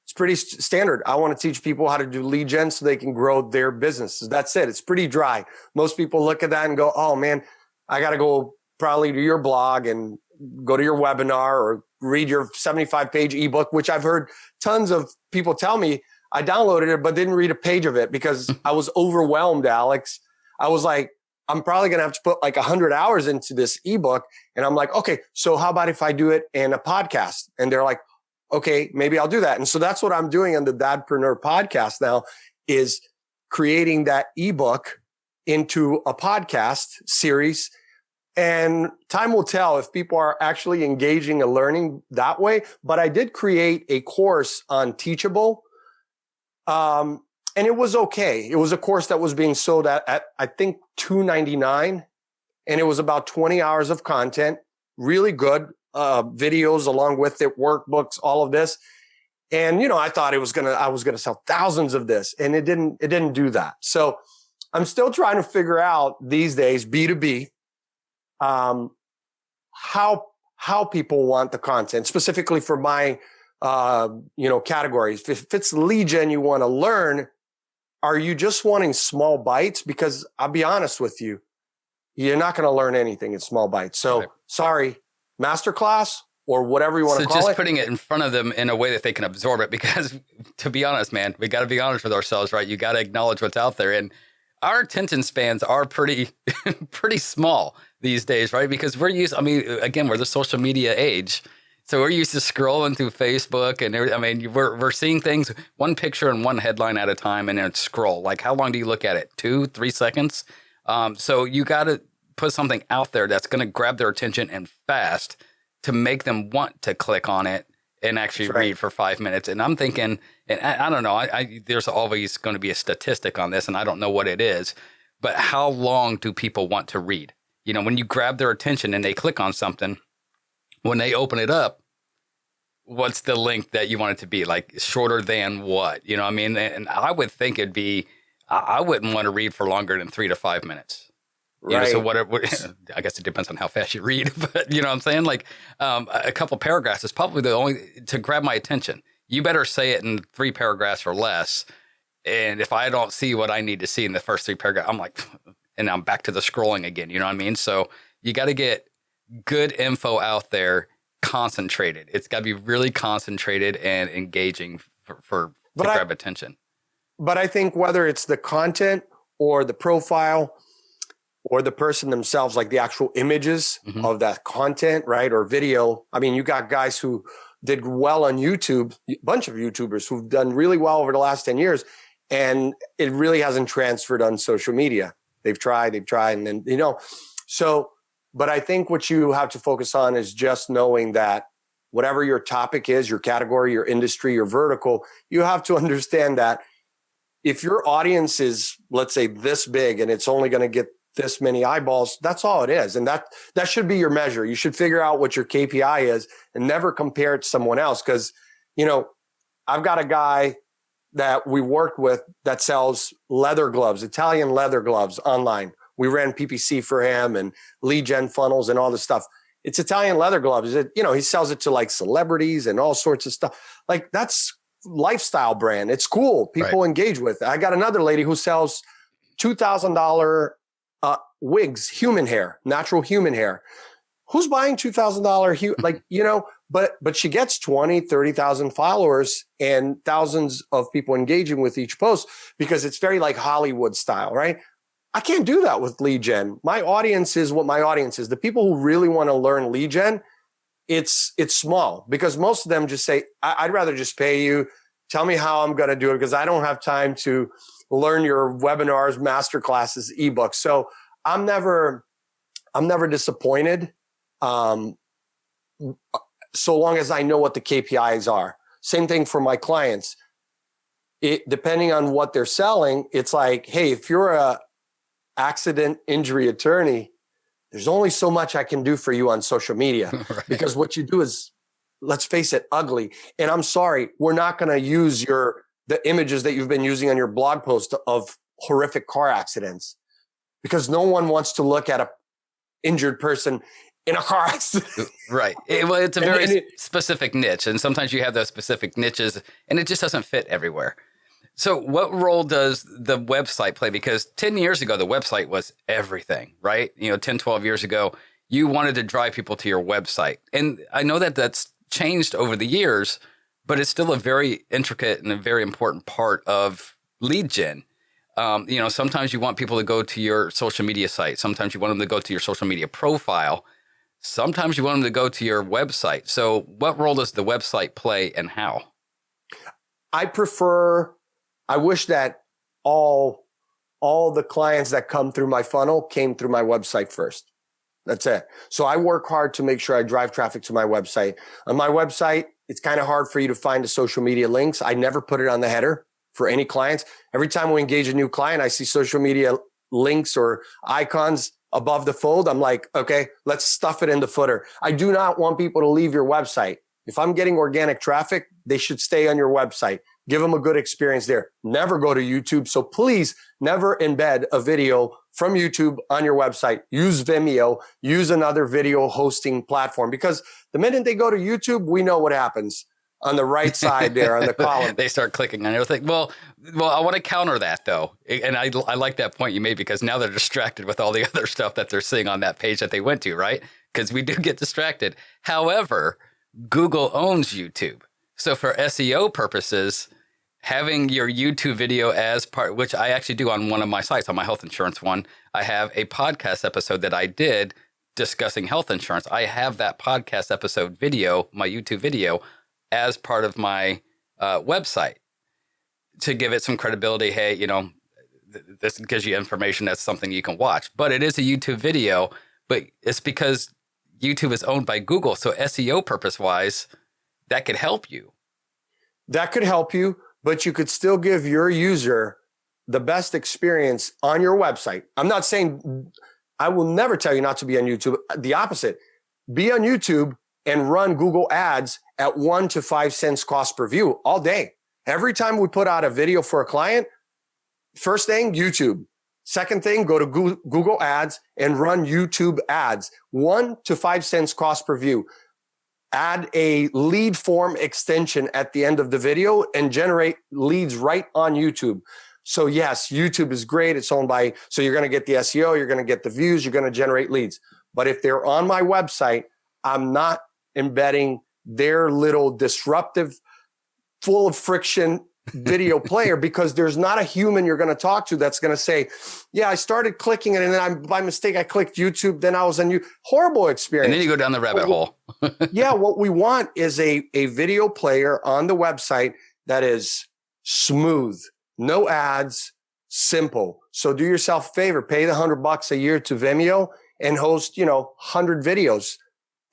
It's pretty standard. I want to teach people how to do lead gen so they can grow their businesses. That's it. It's pretty dry. Most people look at that and go, oh man, I got to go probably to your blog and go to your webinar or read your 75-page ebook, which I've heard tons of people tell me. I downloaded it, but didn't read a page of it because I was overwhelmed, Alex. I was like, I'm probably going to have to put like 100 hours into this ebook. And I'm like, okay, so how about if I do it in a podcast? And they're like, okay, maybe I'll do that. And so that's what I'm doing on the Dadpreneur podcast now is creating that ebook into a podcast series. And time will tell if people are actually engaging and learning that way. But I did create a course on Teachable. And it was okay. It was a course that was being sold at I think $2.99, and it was about 20 hours of content, really good videos along with it, workbooks, all of this. And I thought I was gonna sell thousands of this, and it didn't do that. So I'm still trying to figure out these days B2B how people want the content specifically for my categories. If it's lead gen you want to learn. Are you just wanting small bites? Because I'll be honest with you, you're not going to learn anything in small bites. So sorry, masterclass or whatever you want to call it. So just putting it in front of them in a way that they can absorb it, because to be honest, man, we got to be honest with ourselves, right? You got to acknowledge what's out there. And our attention spans are pretty small these days, right? Because we're the social media age. So we're used to scrolling through Facebook and we're seeing things, one picture and one headline at a time, and then scroll. Like, how long do you look at it? 2-3 seconds? So you got to put something out there that's going to grab their attention and fast to make them want to click on it and actually read for 5 minutes. And I'm thinking, and I don't know, there's always going to be a statistic on this, and I don't know what it is, but how long do people want to read? When you grab their attention and they click on something, when they open it up, what's the link that you want it to be? Like, shorter than what? And I would think I wouldn't want to read for longer than 3 to 5 minutes. So Right. I guess it depends on how fast you read, but you know what I'm saying? Like a couple paragraphs is probably the only to grab my attention. You better say it in 3 paragraphs or less. And if I don't see what I need to see in the first 3 paragraphs, I'm like, and I'm back to the scrolling again. You know what I mean? So you got to get good info out there, concentrated. It's got to be really concentrated and engaging to grab attention. But I think whether it's the content or the profile or the person themselves, like the actual images of that content, right? Or video. I mean, you got guys who did well on YouTube, a bunch of YouTubers who've done really well over the last 10 years. And it really hasn't transferred on social media. They've tried, and then, so, but I think what you have to focus on is just knowing that whatever your topic is, your category, your industry, your vertical, you have to understand that if your audience is, let's say, this big and it's only going to get this many eyeballs, that's all it is. And that should be your measure. You should figure out what your KPI is and never compare it to someone else. Because, I've got a guy that we worked with that sells leather gloves, Italian leather gloves online. We ran PPC for him and lead gen funnels and all this stuff. It's Italian leather gloves. He sells it to like celebrities and all sorts of stuff. Like that's lifestyle brand. It's cool. People engage with it. I got another lady who sells $2,000 wigs, human hair, natural human hair. Who's buying $2,000? But she gets 20, 30,000 followers and thousands of people engaging with each post because it's very like Hollywood style, right? I can't do that with lead gen. My audience is what my audience is. The people who really want to learn lead gen, it's small because most of them just say, I'd rather just pay you. Tell me how I'm going to do it because I don't have time to learn your webinars, masterclasses, ebooks. So I'm never disappointed. So long as I know what the KPIs are. Same thing for my clients. Depending on what they're selling, it's like, hey, if you're a accident injury attorney, there's only so much I can do for you on social media because what you do is, let's face it, ugly. And I'm sorry, we're not going to use the images that you've been using on your blog post of horrific car accidents because no one wants to look at a injured person in a car accident. Right. It's a very specific niche. And sometimes you have those specific niches and it just doesn't fit everywhere. So what role does the website play? Because 10 years ago, the website was everything, right? 10, 12 years ago, you wanted to drive people to your website. And I know that that's changed over the years, but it's still a very intricate and a very important part of lead gen. Sometimes you want people to go to your social media site. Sometimes you want them to go to your social media profile. Sometimes you want them to go to your website. So what role does the website play and how? I wish that all the clients that come through my funnel came through my website first. That's it. So I work hard to make sure I drive traffic to my website. On my website, it's kind of hard for you to find the social media links. I never put it on the header for any clients. Every time we engage a new client, I see social media links or icons above the fold. I'm like, okay, let's stuff it in the footer. I do not want people to leave your website. If I'm getting organic traffic, they should stay on your website. Give them a good experience there. Never go to YouTube. So please never embed a video from YouTube on your website. Use Vimeo, use another video hosting platform, because the minute they go to YouTube, we know what happens on the right side there on the column. They start clicking on everything. Well, I want to counter that though. And I like that point you made, because now they're distracted with all the other stuff that they're seeing on that page that they went to, right? Because we do get distracted. However, Google owns YouTube. So for SEO purposes, having your YouTube video as part, which I actually do on one of my sites, on my health insurance one, I have a podcast episode that I did discussing health insurance. I have that podcast episode video, my YouTube video, as part of my website to give it some credibility. Hey, this gives you information that's something you can watch. But it is a YouTube video, but it's because YouTube is owned by Google. So SEO purpose-wise, that could help you. That could help you, but you could still give your user the best experience on your website. I'm not saying, I will never tell you not to be on YouTube. The opposite. Be on YouTube and run Google ads at 1 to 5 cents cost per view all day. Every time we put out a video for a client, first thing, YouTube. Second thing, go to Google Ads and run YouTube ads. 1 to 5 cents cost per view. Add a lead form extension at the end of the video and generate leads right on YouTube. So yes, YouTube is great. It's owned by, so you're going to get the SEO, you're going to get the views, you're going to generate leads. But if they're on my website, I'm not embedding their little disruptive, full of friction video player, because there's not a human you're going to talk to that's going to say, yeah, I started clicking it and then by mistake I clicked YouTube, then I was on you. Horrible experience. And then you go down the rabbit hole. Yeah, what we want is a video player on the website that is smooth, no ads, simple. So do yourself a favor, pay the $100 a year to Vimeo and host, 100 videos.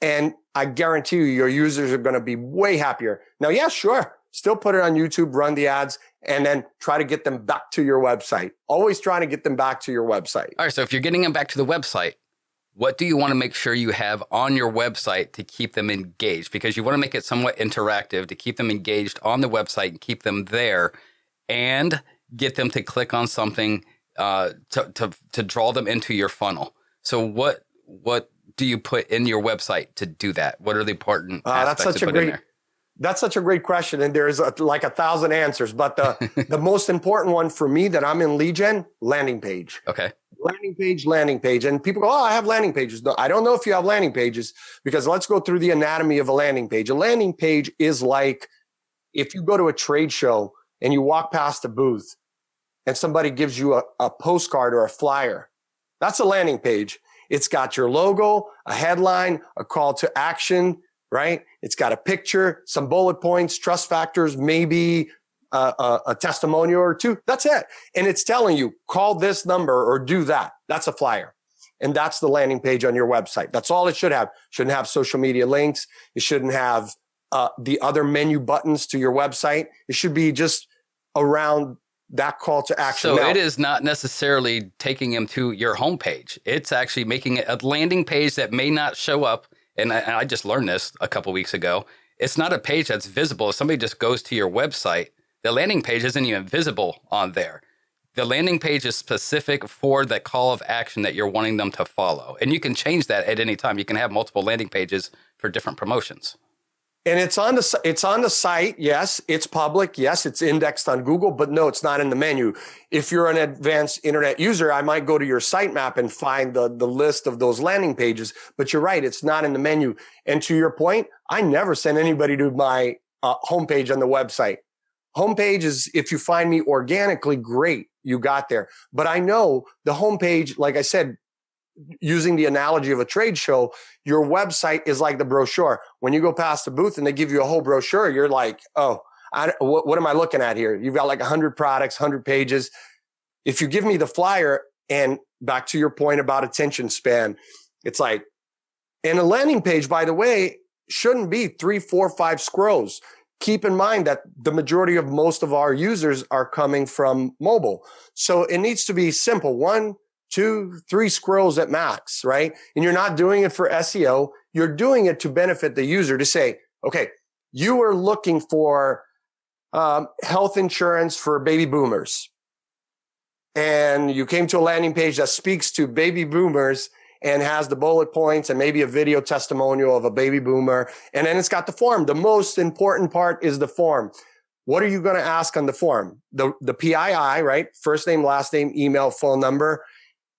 And I guarantee you, your users are going to be way happier. Now, yeah, sure. Still put it on YouTube, run the ads, and then try to get them back to your website. Always trying to get them back to your website. All right. So if you're getting them back to the website, what do you want to make sure you have on your website to keep them engaged? Because you want to make it somewhat interactive to keep them engaged on the website and keep them there and get them to click on something to draw them into your funnel. So what do you put in your website to do that? What are the important aspects to put in there? That's such a great question. And there's like 1,000 answers, but the most important one for me that I'm in lead gen, landing page. Okay. Landing page. And people go, oh, I have landing pages. No, I don't know if you have landing pages, because let's go through the anatomy of a landing page. A landing page is like if you go to a trade show and you walk past a booth and somebody gives you a postcard or a flyer. That's a landing page. It's got your logo, a headline, a call to action, right? It's got a picture, some bullet points, trust factors, maybe a testimonial or two. That's it. And it's telling you, call this number or do that. That's a flyer. And that's the landing page on your website. That's all it should have. Shouldn't have social media links. It shouldn't have the other menu buttons to your website. It should be just around that call to action. So now, it is not necessarily taking them to your homepage. It's actually making it a landing page that may not show up. And I just learned this a couple weeks ago. It's not a page that's visible. If somebody just goes to your website, the landing page isn't even visible on there. The landing page is specific for the call of action that you're wanting them to follow. And you can change that at any time. You can have multiple landing pages for different promotions. And it's on the site. Yes, it's public. Yes, it's indexed on Google, but no, it's not in the menu. If you're an advanced internet user, I might go to your sitemap and find the list of those landing pages. But you're right, it's not in the menu. And to your point, I never send anybody to my homepage on the website. Homepage is, if you find me organically, great, you got there. But I know the homepage, like I said, using the analogy of a trade show, your website is like the brochure. When you go past the booth and they give you a whole brochure, you're like, oh, what am I looking at here? You've got like 100 products, 100 pages. If you give me the flyer, and back to your point about attention span, it's like, and a landing page, by the way, shouldn't be 3, 4, 5 scrolls. Keep in mind that the majority of most of our users are coming from mobile. So it needs to be simple. 1, 2, 3 scrolls at max, right? And you're not doing it for SEO. You're doing it to benefit the user, to say, okay, you are looking for health insurance for baby boomers. And you came to a landing page that speaks to baby boomers and has the bullet points and maybe a video testimonial of a baby boomer. And then it's got the form. The most important part is the form. What are you going to ask on the form? The PII, right? First name, last name, email, phone number.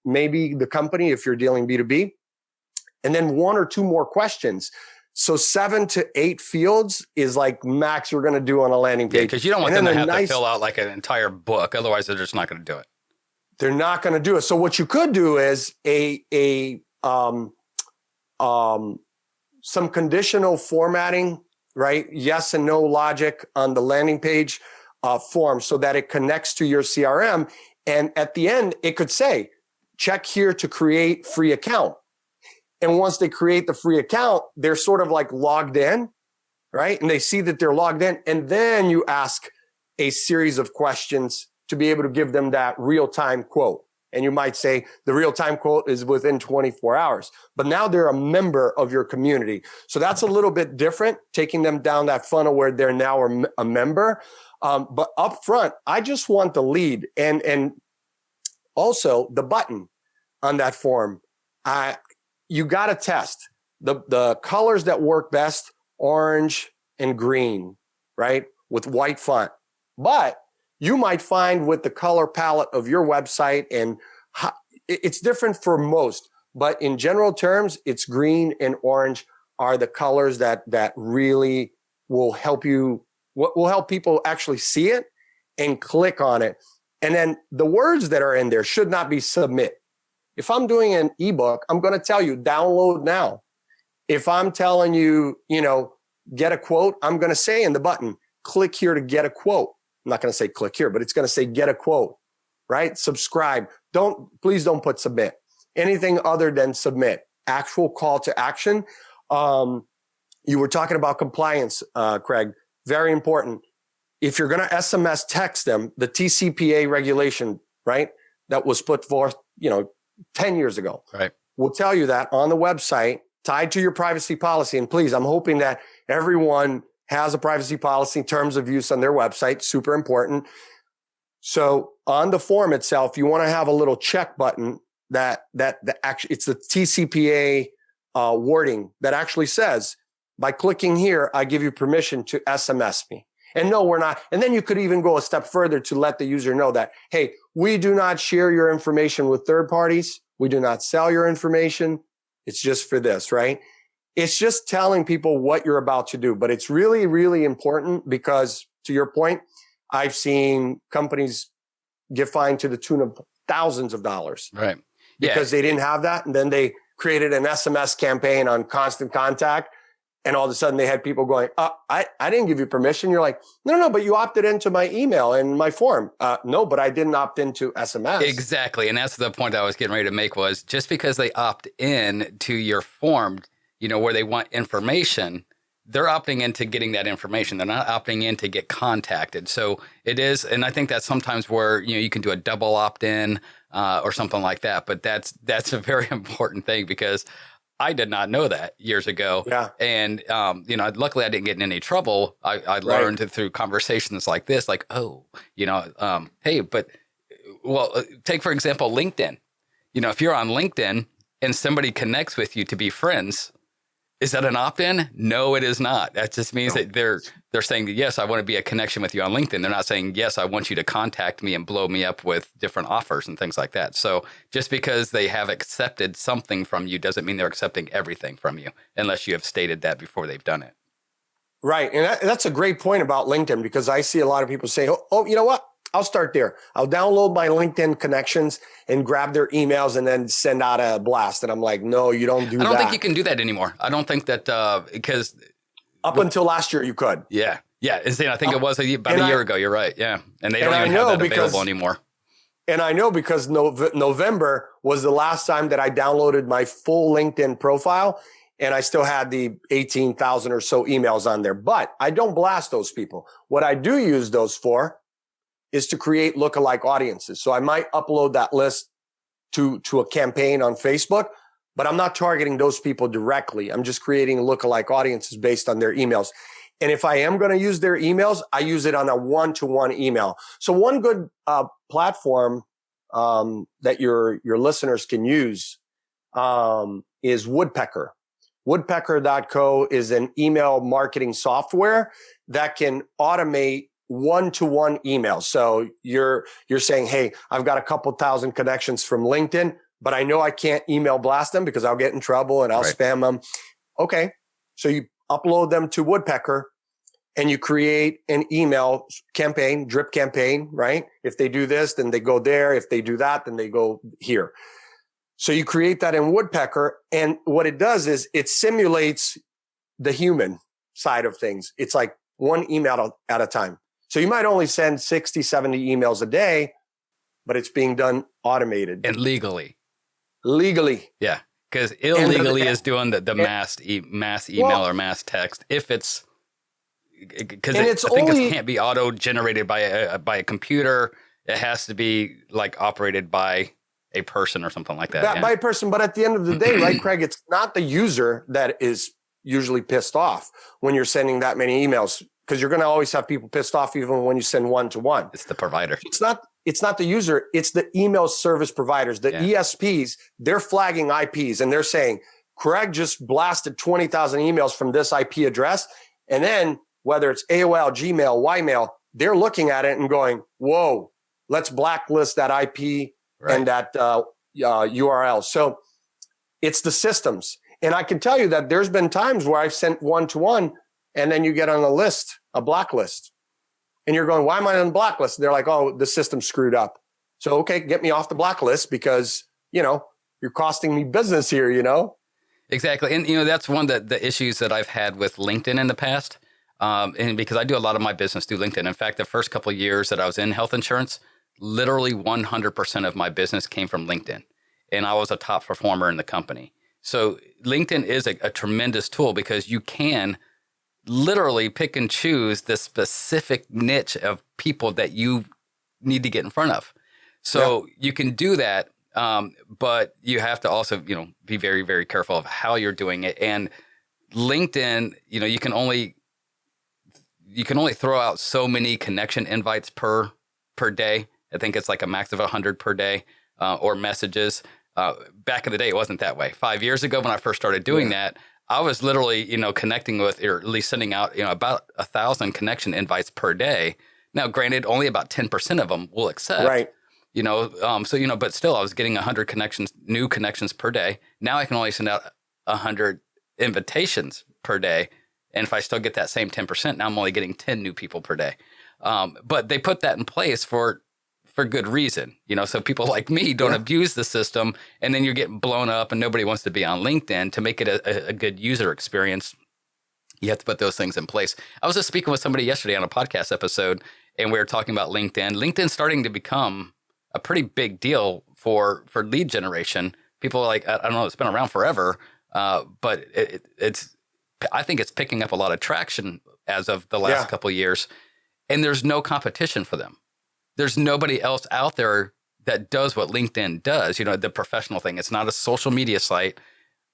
Maybe the company if you're dealing B2B, and then 1 or 2 more questions. So 7 to 8 fields is like max you're going to do on a landing page. Because you don't want them to have to fill out like an entire book. Otherwise, they're just not going to do it. They're not going to do it. So what you could do is some conditional formatting, right? Yes and no logic on the landing page form so that it connects to your CRM. And at the end, it could say, check here to create free account. And once they create the free account, they're sort of like logged in, right? And they see that they're logged in. And then you ask a series of questions to be able to give them that real-time quote. And you might say the real-time quote is within 24 hours. But now they're a member of your community. So that's a little bit different, taking them down that funnel where they're now a member. But up front, I just want the lead. And Also, the button on that form, you got to test the colors that work best, orange and green, right? With white font. But you might find with the color palette of your website, and it's different for most, but in general terms, it's green and orange are the colors that really will help you, will help people actually see it and click on it. And then the words that are in there should not be submit. If I'm doing an ebook, I'm going to tell you download now. If I'm telling you, get a quote, I'm going to say in the button, click here to get a quote. I'm not going to say click here, but it's going to say get a quote, right? Subscribe. Please don't put submit. Anything other than submit. Actual call to action. You were talking about compliance, Craig. Very important. If you're going to SMS text them, the TCPA regulation, right, that was put forth, 10 years ago, right, will tell you that on the website, tied to your privacy policy. And please, I'm hoping that everyone has a privacy policy, terms of use on their website. Super important. So on the form itself, you want to have a little check button that actually, it's the TCPA wording that actually says, by clicking here, I give you permission to SMS me. And no, we're not. And then you could even go a step further to let the user know that, hey, we do not share your information with third parties. We do not sell your information. It's just for this, right? It's just telling people what you're about to do. But it's really, really important because, to your point, I've seen companies get fined to the tune of thousands of dollars. Right. Because they didn't have that. And then they created an SMS campaign on Constant Contact. And all of a sudden they had people going, I didn't give you permission. You're like, no, but you opted into my email and my form. No, but I didn't opt into SMS. Exactly. And that's the point I was getting ready to make was just because they opt in to your form, where they want information, they're opting into getting that information. They're not opting in to get contacted. So it is. And I think that's sometimes where, you can do a double opt-in or something like that. But that's a very important thing because I did not know that years ago. Yeah. And, luckily I didn't get in any trouble. I learned through conversations like this, like, hey, take, for example, LinkedIn. If you're on LinkedIn and somebody connects with you to be friends, is that an opt-in? No, it is not. That just means that they're saying that, yes, I want to be a connection with you on LinkedIn. They're not saying, yes, I want you to contact me and blow me up with different offers and things like that. So just because they have accepted something from you doesn't mean they're accepting everything from you unless you have stated that before they've done it. Right. And that's a great point about LinkedIn because I see a lot of people say, oh, you know what? I'll start there. I'll download my LinkedIn connections and grab their emails and then send out a blast. And I'm like, no, you don't do that. I don't think you can do that anymore. I don't think that because until last year you could. Yeah. Yeah. And I think it was about a year ago. You're right. Yeah. And they don't even have that available anymore. And I know because November was the last time that I downloaded my full LinkedIn profile. And I still had the 18,000 or so emails on there. But I don't blast those people. What I do use those for is to create lookalike audiences. So I might upload that list to a campaign on Facebook, but I'm not targeting those people directly. I'm just creating lookalike audiences based on their emails. And if I am going to use their emails, I use it on a one-to-one email. So one good platform that your listeners can use is Woodpecker. Woodpecker.co is an email marketing software that can automate one-to-one emails. So you're saying, hey, I've got a couple thousand connections from LinkedIn, but I know I can't email blast them because I'll get in trouble and I'll spam them. Okay. So you upload them to Woodpecker and you create an email campaign, drip campaign, right? If they do this, then they go there. If they do that, then they go here. So you create that in Woodpecker. And what it does is it simulates the human side of things. It's like one email at a time. So you might only send 60, 70 emails a day, but it's being done automated. And legally. Legally. Yeah. Because illegally is doing the mass email or mass text. If it's, because I think it can't be auto-generated by a computer. It has to be like operated by a person or something like that. By a person. But at the end of the day, right, Craig, it's not the user that is usually pissed off when you're sending that many emails. because you're going to always have people pissed off even when you send one-to-one. It's the provider. It's not the user. It's the email service providers, the ESPs. They're flagging IPs and they're saying, Craig just blasted 20,000 emails from this IP address. And then whether it's AOL, Gmail, Ymail, they're looking at it and going, whoa, let's blacklist that IP and that URL. So it's the systems. And I can tell you that there's been times where I've sent one-to-one and then you get on a list, a blacklist. And you're going, why am I on the blacklist? They're like, oh, the system's screwed up. So, okay, get me off the blacklist because, you're costing me business here, Exactly. And, that's one of the issues that I've had with LinkedIn in the past. And because I do a lot of my business through LinkedIn. In fact, the first couple of years that I was in health insurance, literally 100% of my business came from LinkedIn. And I was a top performer in the company. So LinkedIn is a tremendous tool because you can literally pick and choose the specific niche of people that you need to get in front of. So you can do that, but you have to also, be very, very careful of how you're doing it. And LinkedIn, you can only throw out so many connection invites per day. I think it's like a max of 100 per day, or messages. Back in the day, it wasn't that way. 5 years ago, when I first started doing that, I was literally, connecting with, or at least sending out, about 1,000 connection invites per day. Now, granted, only about 10% of them will accept. Right. But still, I was getting 100 new connections per day. Now I can only send out 100 invitations per day. And if I still get that same 10%, now I'm only getting 10 new people per day. But they put that in place for good reason, so people like me don't abuse the system, and then you're getting blown up and nobody wants to be on LinkedIn. To make it a good user experience, you have to put those things in place. I was just speaking with somebody yesterday on a podcast episode, and we were talking about LinkedIn. LinkedIn's starting to become a pretty big deal for lead generation. People are like, I don't know, it's been around forever, but I think it's picking up a lot of traction as of the last couple of years, and there's no competition for them. There's nobody else out there that does what LinkedIn does, the professional thing. It's not a social media site.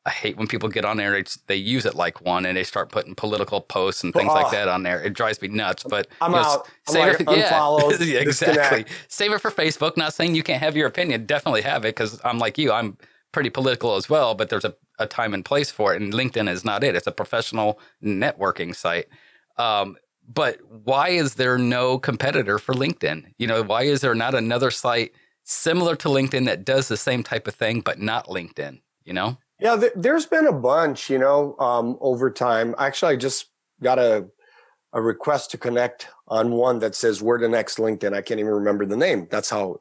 I hate when people get on there, they use it like one, and they start putting political posts and things like that on there. It drives me nuts, but I'm out. Unfollowed. Exactly. Save it for Facebook. Not saying you can't have your opinion. Definitely have it, because I'm like you. I'm pretty political as well, but there's a time and place for it, and LinkedIn is not it. It's a professional networking site. But why is there no competitor for LinkedIn? Why is there not another site similar to LinkedIn that does the same type of thing, but not LinkedIn, Yeah, there's been a bunch, over time. Actually, I just got a request to connect on one that says, we're the next LinkedIn. I can't even remember the name. That's how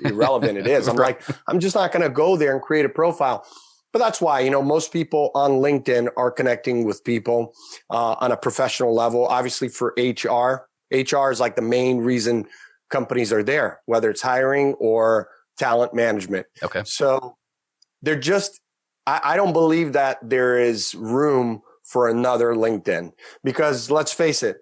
irrelevant it is. I'm like, I'm just not going to go there and create a profile. But that's why, most people on LinkedIn are connecting with people on a professional level. Obviously, for HR is like the main reason companies are there, whether it's hiring or talent management. Okay. So they're just, I don't believe that there is room for another LinkedIn, because let's face it,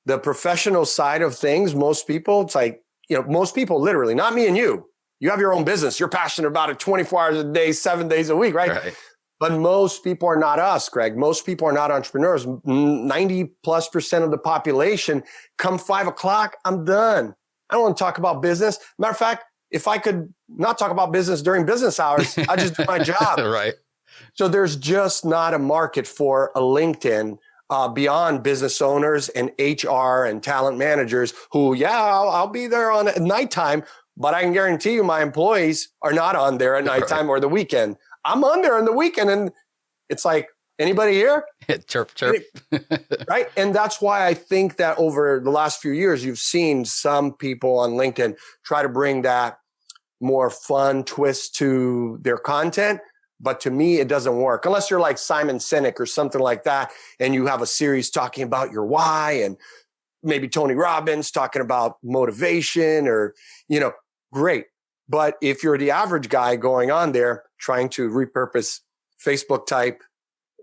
the professional side of things, most people, it's like, most people literally, not me and you have your own business. You're passionate about it 24 hours a day, 7 days a week, right? But most people are not us, Greg. Most people are not entrepreneurs. 90+% of the population, come 5 o'clock, I'm done. I don't want to talk about business. Matter of fact, if I could not talk about business during business hours, I just do my job. Right. So there's just not a market for a LinkedIn beyond business owners and HR and talent managers who, I'll be there on at nighttime, but I can guarantee you my employees are not on there at nighttime or the weekend. I'm on there on the weekend, and it's like, anybody here? Chirp, chirp. Right. And that's why I think that over the last few years, you've seen some people on LinkedIn try to bring that more fun twist to their content. But to me, it doesn't work unless you're like Simon Sinek or something like that. And you have a series talking about your why, and maybe Tony Robbins talking about motivation, or, great. But if you're the average guy going on there trying to repurpose Facebook type,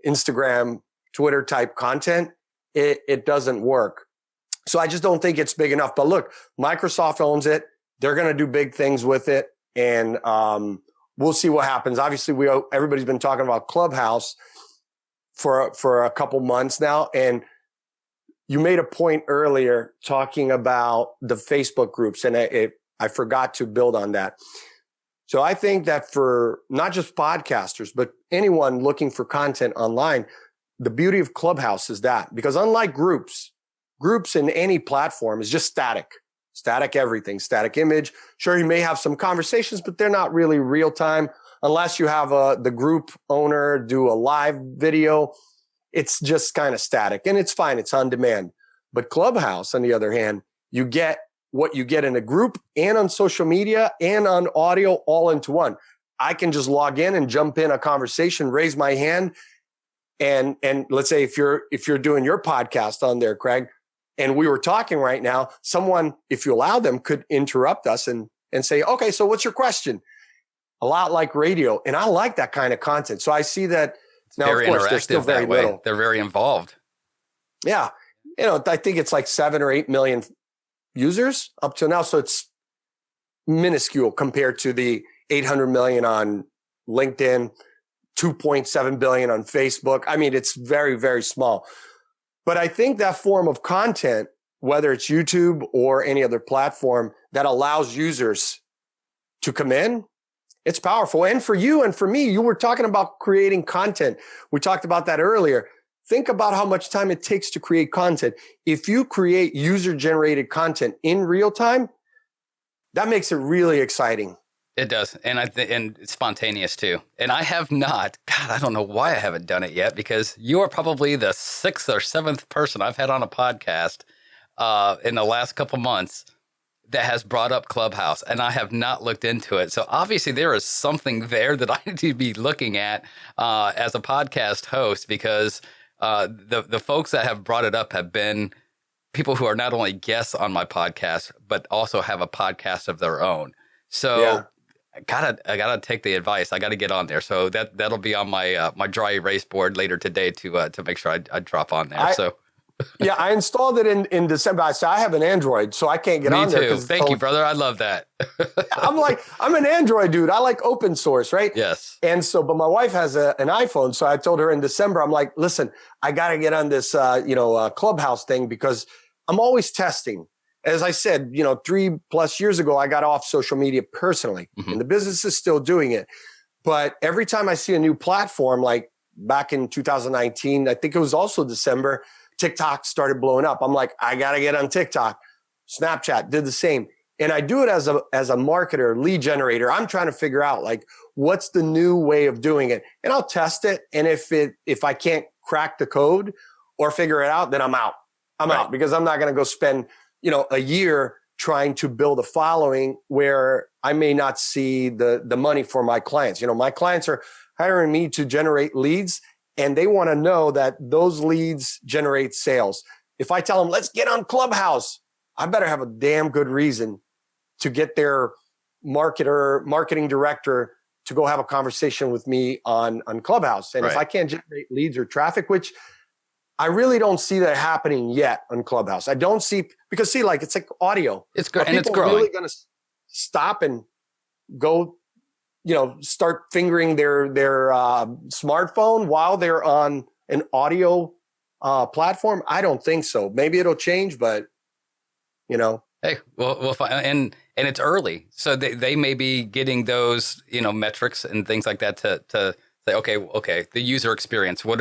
Instagram, Twitter type content, it doesn't work. So I just don't think it's big enough. But look, Microsoft owns it. They're going to do big things with it. And we'll see what happens. Obviously, everybody's been talking about Clubhouse for a couple months now. And, you made a point earlier talking about the Facebook groups, and I forgot to build on that. So I think that for not just podcasters, but anyone looking for content online, the beauty of Clubhouse is that, because unlike groups in any platform is just static everything, static image. Sure, you may have some conversations, but they're not really real time unless you have the group owner do a live video. It's just kind of static, and it's fine. It's on demand. But Clubhouse, on the other hand, you get what you get in a group and on social media and on audio all into one. I can just log in and jump in a conversation, raise my hand. And let's say if you're doing your podcast on there, Craig, and we were talking right now, someone, if you allow them, could interrupt us and say, okay, so what's your question? A lot like radio. And I like that kind of content. So I see that it's now, very of course, interactive they're still very that way. little. They're very involved. Yeah. I think it's like 7 or 8 million users up to now. So it's minuscule compared to the 800 million on LinkedIn, 2.7 billion on Facebook. I mean, it's very, very small. But I think that form of content, whether it's YouTube or any other platform that allows users to come in, it's powerful. And for you and for me, you were talking about creating content. We talked about that earlier. Think about how much time it takes to create content. If you create user-generated content in real time, that makes it really exciting. It does. And and it's spontaneous too. And I have not, God, I don't know why I haven't done it yet, because you are probably the 6th or 7th person I've had on a podcast in the last couple months that has brought up Clubhouse, and I have not looked into it. So obviously there is something there that I need to be looking at as a podcast host, because the folks that have brought it up have been people who are not only guests on my podcast, but also have a podcast of their own. So yeah. I gotta take the advice. I gotta get on there. So that'll be on my my dry erase board later today to make sure I drop on there. Yeah, I installed it in December. I have an Android, so I can't get on there. Me too. Thank you, brother. I love that. I'm an Android dude. I like open source, right? Yes. And so, but my wife has an iPhone, so I told her in December, I'm like, listen, I got to get on this, Clubhouse thing, because I'm always testing. As I said, 3+ years ago, I got off social media personally, and the business is still doing it. But every time I see a new platform, like back in 2019, I think it was also December, TikTok started blowing up. I'm like, I got to get on TikTok. Snapchat did the same. And I do it as a marketer, lead generator. I'm trying to figure out like, what's the new way of doing it? And I'll test it. And if I can't crack the code or figure it out, then I'm out. I'm out, because I'm not going to go spend, a year trying to build a following where I may not see the money for my clients. My clients are hiring me to generate leads, and they want to know that those leads generate sales. If I tell them, let's get on Clubhouse, I better have a damn good reason to get their marketing director to go have a conversation with me on Clubhouse. And if I can't generate leads or traffic, which I really don't see that happening yet on Clubhouse. I don't see, because it's like audio. It's great, and it's growing. growing. Really going to stop and go, start fingering their smartphone while they're on an audio platform? I don't think so. Maybe it'll change, but Hey, we'll find, and it's early, so they may be getting those metrics and things like that to say, okay, the user experience. What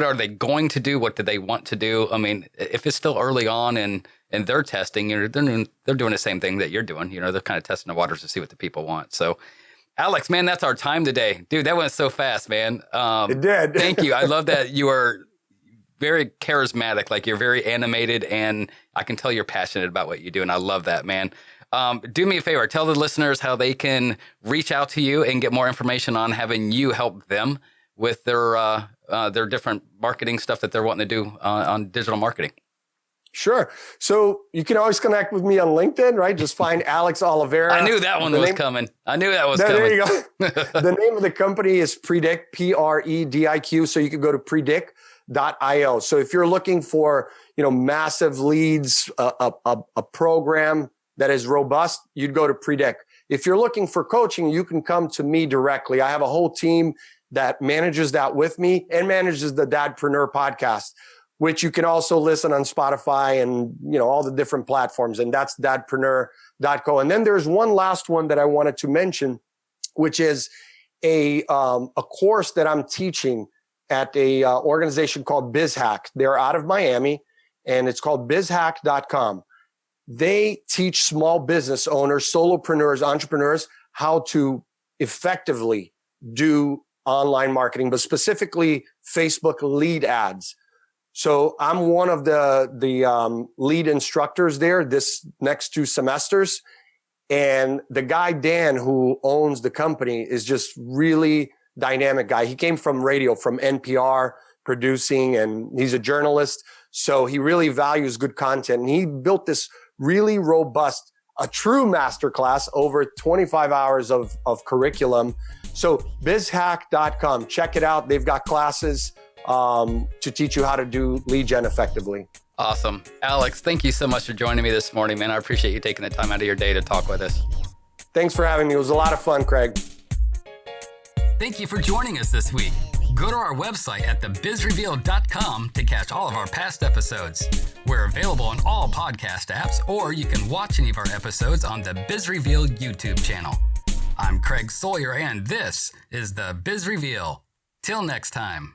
are they going to do? What do they want to do? I mean, if it's still early on and they're testing, they're doing the same thing that you're doing. They're kind of testing the waters to see what the people want. So, Alex, man, that's our time today, dude. That went so fast, man. It did. Thank you. I love that you are very charismatic. Like, you're very animated, and I can tell you're passionate about what you do, and I love that, man. Do me a favor. Tell the listeners how they can reach out to you and get more information on having you help them with their different marketing stuff that they're wanting to do on digital marketing. Sure. So you can always connect with me on LinkedIn, right? Just find Alex Oliveira. I knew that one was coming. Coming. There you go. The name of the company is Predict, Prediq. So you can go to predict.io. So if you're looking for, massive leads, a program that is robust, you'd go to Predict. If you're looking for coaching, you can come to me directly. I have a whole team that manages that with me and manages the Dadpreneur podcast. which you can also listen on Spotify and, all the different platforms. And that's dadpreneur.co. And then there's one last one that I wanted to mention, which is a course that I'm teaching at a organization called BizHack. They're out of Miami, and it's called bizhack.com. They teach small business owners, solopreneurs, entrepreneurs, how to effectively do online marketing, but specifically Facebook lead ads. So I'm one of the lead instructors there this next 2 semesters. And the guy, Dan, who owns the company, is just really dynamic guy. He came from radio, from NPR, producing, and he's a journalist. So he really values good content. And he built this really robust, a true masterclass, over 25 hours of curriculum. So bizhack.com, check it out. They've got classes to teach you how to do lead gen effectively. Awesome. Alex, thank you so much for joining me this morning, man. I appreciate you taking the time out of your day to talk with us. Thanks for having me. It was a lot of fun, Craig. Thank you for joining us this week. Go to our website at thebizreveal.com to catch all of our past episodes. We're available on all podcast apps, or you can watch any of our episodes on the Biz Reveal YouTube channel. I'm Craig Sawyer, and this is the Biz Reveal. Till next time.